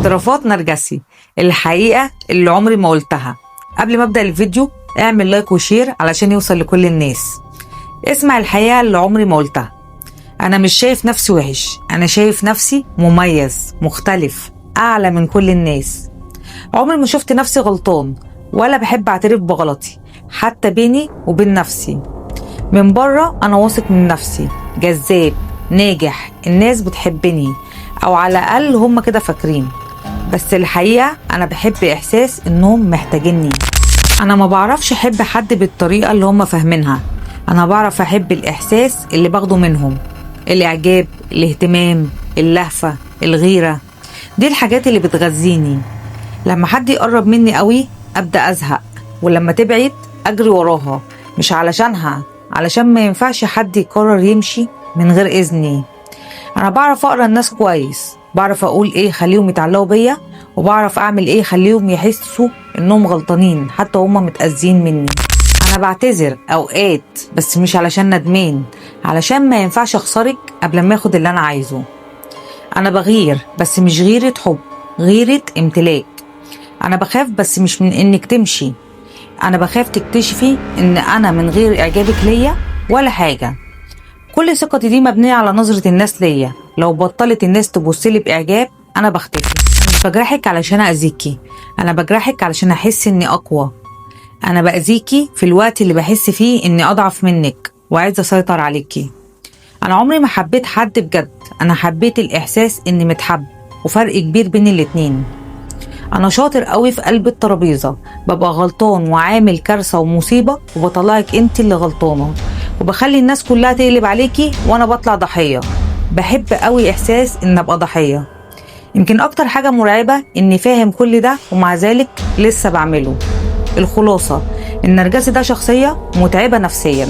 اعترافات نرجسي، الحقيقة اللي عمري ما قلتها. قبل ما ابدأ الفيديو اعمل لايك وشير علشان يوصل لكل الناس. اسمع الحقيقة اللي عمري ما قلتها. انا مش شايف نفسي وحش، انا شايف نفسي مميز مختلف اعلى من كل الناس. عمري ما شفت نفسي غلطان ولا بحب اعترف بغلطي حتى بيني وبين نفسي. من بره انا واثق من نفسي، جذاب، ناجح، الناس بتحبني او على الاقل هم كده فاكرين. بس الحقيقة انا بحب احساس انهم محتاجيني. انا ما بعرفش احب حد بالطريقة اللي هم فاهمينها، انا بعرف احب الاحساس اللي باخده منهم، الاعجاب، الاهتمام، اللهفة، الغيرة. دي الحاجات اللي بتغذيني. لما حد يقرب مني قوي ابدا ازهق، ولما تبعد اجري وراها، مش علشانها، علشان ما ينفعش حد يقرر يمشي من غير اذني. انا بعرف اقرا الناس كويس، بعرف اقول ايه خليهم يتعلقوا بيا، وبعرف اعمل ايه خليهم يحسوا انهم غلطانين حتى هما متأذين مني. انا بعتذر اوقات بس مش علشان ندمان، علشان ما ينفعش اخسرك قبل ما اخد اللي انا عايزه. انا بغير بس مش غيرة حب، غيرة امتلاك. انا بخاف بس مش من انك تمشي، انا بخاف تكتشفي ان انا من غير اعجابك ليا ولا حاجة. كل ثقتي دي مبنية على نظرة الناس ليا. لو بطلت الناس تبصلي باعجاب انا بختفي. مش بجرحك علشان اذيكي، انا بجرحك علشان احس اني اقوى. انا باذيكي في الوقت اللي بحس فيه اني اضعف منك وعايزة اسيطر عليكي. انا عمري ما حبيت حد بجد، انا حبيت الاحساس اني متحب، وفرق كبير بين الاتنين. انا شاطر قوي في قلب الترابيزه، ببقى غلطان وعامل كارثه ومصيبه وبطلعك انت اللي غلطانه، وبخلي الناس كلها تقلب عليكي وانا بطلع ضحيه. بحب قوي احساس ان ابقى ضحيه. يمكن اكتر حاجه مرعبه اني فاهم كل ده ومع ذلك لسه بعمله. الخلاصه، النرجسي ده شخصيه متعبه نفسيا.